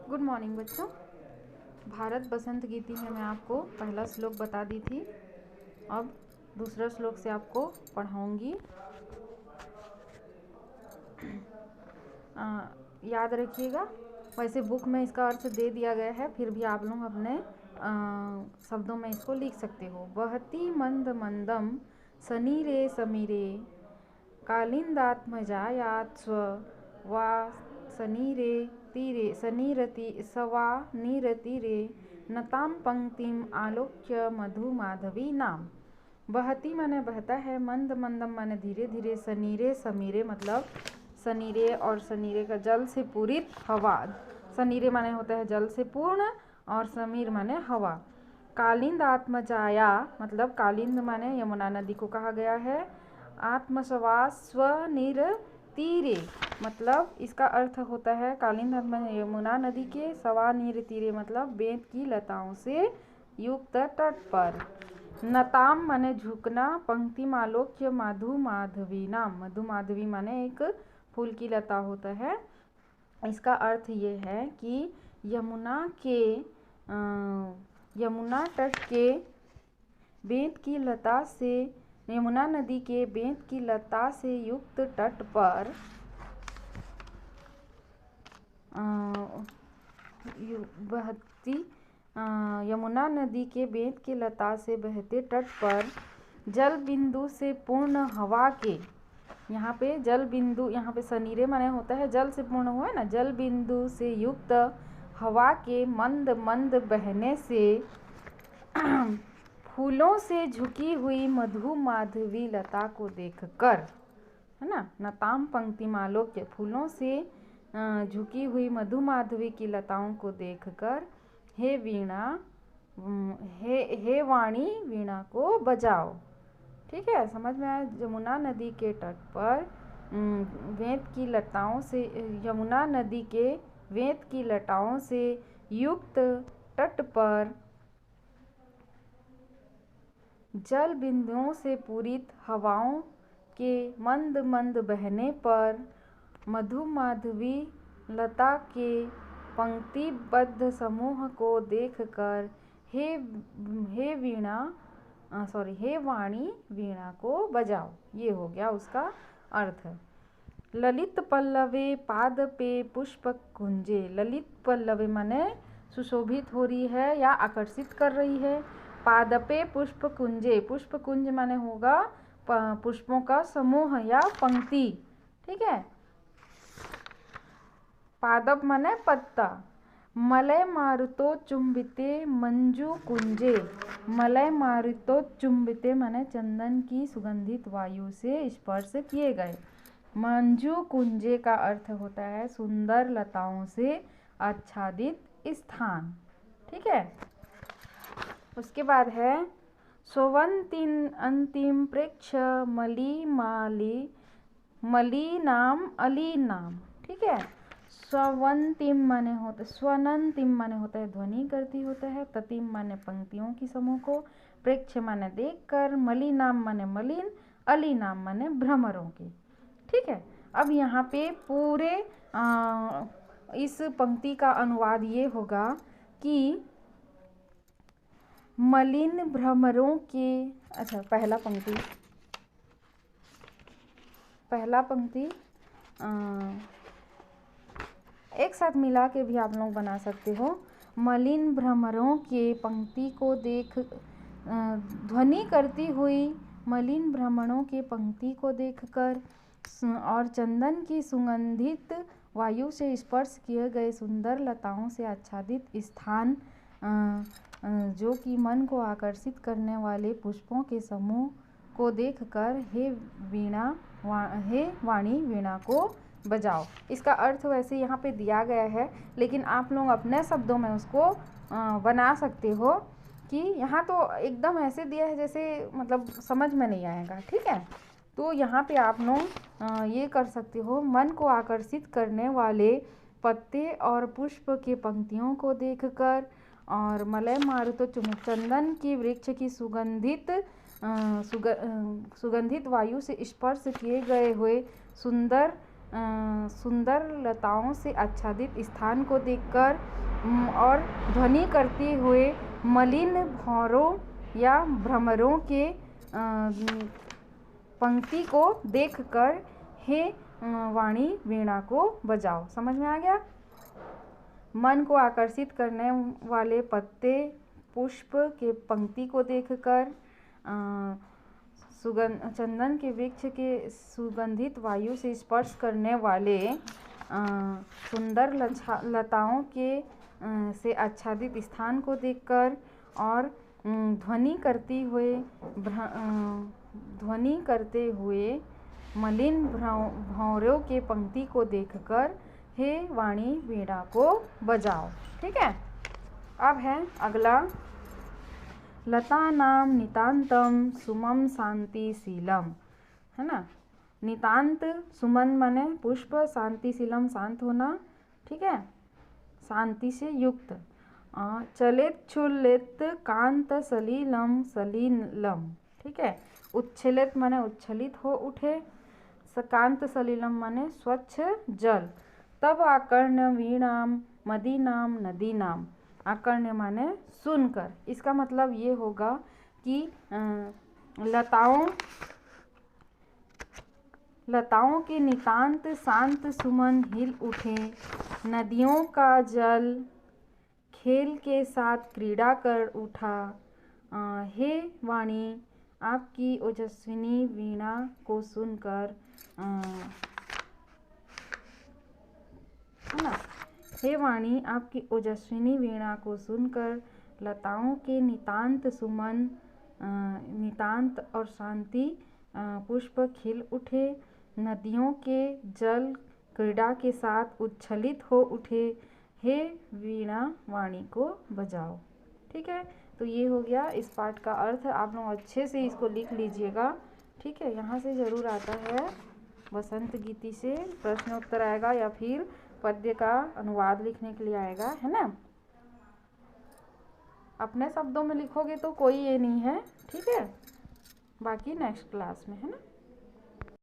Good morning बच्चों। भारत बसंत गीति में मैं आपको पहला श्लोक बता दी थी। अब दूसरा श्लोक से आपको पढ़ाऊंगी। याद रखिएगा। वैसे बुक में इसका अर्थ दे दिया गया है, फिर भी आप लोग अपने शब्दों में इसको लिख सकते हो। बहती मंद मंदम सनीरे समीरे कालिंदात्मजायात स्व वा सनीरे तीरे सनीरति सवा नीरतीरे नताम पंक्तिम आलोक्य मधु माधवी नाम। बहती माने बहता है, मंद मंदम माने धीरे धीरे, सनीरे समीरे मतलब सनीरे और सनीरे का जल से पूरित हवा। सनीरे माने होता है जल से पूर्ण और समीर माने हवा। कालिंद आत्मजाया मतलब कालिंद माने यमुना नदी को कहा गया है। आत्मसवा स्वनिर तीरे मतलब इसका अर्थ होता है कालिंद यमुना नदी के, सवा नीर तीरे मतलब बेंत की लताओं से युक्त तट पर। नताम माने झुकना, पंक्ति आलोक्य मधु माधवी नाम। मधु माधवी माने एक फूल की लता होता है। इसका अर्थ ये है कि यमुना तट के बेंत की लता से, यमुना नदी के बेंत की लता से युक्त तट पर बहती यमुना नदी के बेंत की लता से बहते तट पर जल बिंदु से पूर्ण हवा के, यहाँ पे जल बिंदु, यहाँ पे सनीरे माने होता है जल से पूर्ण हुआ है ना, जल बिंदु से युक्त हवा के मंद मंद बहने से फूलों से झुकी हुई मधु माधवी लता को देखकर, है ना, नताम पंक्ति आलोक्य फूलों से झुकी हुई मधु माधवी की लताओं को देखकर हे वीणा, हे वाणी वीणा को बजाओ। ठीक है, समझ में आया। यमुना नदी के तट पर वेद की लताओं से, यमुना नदी के वेद की लताओं से युक्त तट पर जल बिंदुओं से पूरित हवाओं के मंद मंद बहने पर मधु माधवी लता के पंक्तिबद्ध समूह को देखकर हे वाणी वीणा को बजाओ। ये हो गया उसका अर्थ। ललित पल्लवे पाद पे पुष्प कुंजे। ललित पल्लवे माने सुशोभित हो रही है या आकर्षित कर रही है। पादपे पुष्प कुंजे, पुष्प कुंज माने होगा पुष्पों का समूह या पंक्ति। ठीक है। पादप माने पत्ता। मलय मारुतो चुंबिते मंजू कुंजे। मलय मारुतो चुंबिते माने चंदन की सुगंधित वायु से स्पर्श किए गए। मंजू कुंजे का अर्थ होता है सुंदर लताओं से आच्छादित स्थान। ठीक है। उसके बाद है सोवंतिन अंतिम प्रेक्ष मली नाम अली नाम। ठीक है। स्वंतिम माने होता है, स्वनंतिम माने होता है ध्वनि करती होता है, ततिम माने पंक्तियों की समूह को, प्रेक्ष माने देखकर, मली नाम माने मलिन, अली नाम माने भ्रमरों की। ठीक है। अब यहाँ पे पूरे इस पंक्ति का अनुवाद ये होगा कि मलिन भ्रमरों के, अच्छा पहला पंक्ति एक साथ मिला के भी आप लोग बना सकते हो। मलिन भ्रमरों के पंक्ति को देख, ध्वनि करती हुई मलिन भ्रमरों के पंक्ति को देखकर और चंदन की सुगंधित वायु से स्पर्श किए गए सुंदर लताओं से आच्छादित स्थान, जो कि मन को आकर्षित करने वाले पुष्पों के समूह को देखकर हे वाणी वीणा को बजाओ। इसका अर्थ वैसे यहाँ पे दिया गया है, लेकिन आप लोग अपने शब्दों में उसको बना सकते हो कि यहाँ तो एकदम ऐसे दिया है जैसे मतलब समझ में नहीं आएगा। ठीक है। तो यहाँ पे आप लोग ये कर सकते हो, मन को आकर्षित करने वाले पत्ते और पुष्प के पंक्तियों को देखकर और मलय मारुतो चंदन की वृक्ष की सुगंधित वायु से स्पर्श किए गए हुए सुंदर सुंदर लताओं से आच्छादित स्थान को देखकर और ध्वनि करते हुए मलिन भौरों या भ्रमरों के पंक्ति को देखकर हे वाणी वीणा को बजाओ। समझ में आ गया? मन को आकर्षित करने वाले पत्ते पुष्प के पंक्ति को देखकर, चंदन के वृक्ष के सुगंधित वायु से स्पर्श करने वाले सुंदर लताओं के से आच्छादित स्थान को देखकर और ध्वनि करते हुए मलिन भौरों के पंक्ति को देखकर हे वाणी वीणा को बजाओ। ठीक है। अब है अगला, लतानां नितांतम सुमम शांति शीलम, है ना। नितांत, सुमन माने पुष्प, शांति शीलम शांत होना, ठीक है, शांति से युक्त। चलित छुलित कांत सलीलम सलीलम, ठीक है। उच्छलित माने उच्छलित हो उठे, कांत सलीलम माने स्वच्छ जल। तब आकर्ण वीणाम मदीनाम नदीनाम, आकर्ण माने सुनकर। इसका मतलब ये होगा कि लताओं के नितांत शांत सुमन हिल उठे, नदियों का जल खेल के साथ क्रीड़ा कर उठा। हे वाणी आपकी ओजस्विनी वीणा को सुनकर, है ना, हे वाणी आपकी ओजस्विनी वीणा को सुनकर लताओं के नितांत सुमन, नितांत और शांति पुष्प खिल उठे, नदियों के जल क्रीड़ा के साथ उच्छलित हो उठे, हे वीणा वाणी को बजाओ। ठीक है। तो ये हो गया इस पाठ का अर्थ। आप लोग अच्छे से इसको लिख लीजिएगा। ठीक है। यहाँ से ज़रूर आता है बसंत गीति से प्रश्न उत्तर आएगा या फिर पद्य का अनुवाद लिखने के लिए आएगा, है ना। अपने शब्दों में लिखोगे तो कोई ये नहीं है, ठीक है। बाकी नेक्स्ट क्लास में, है ना।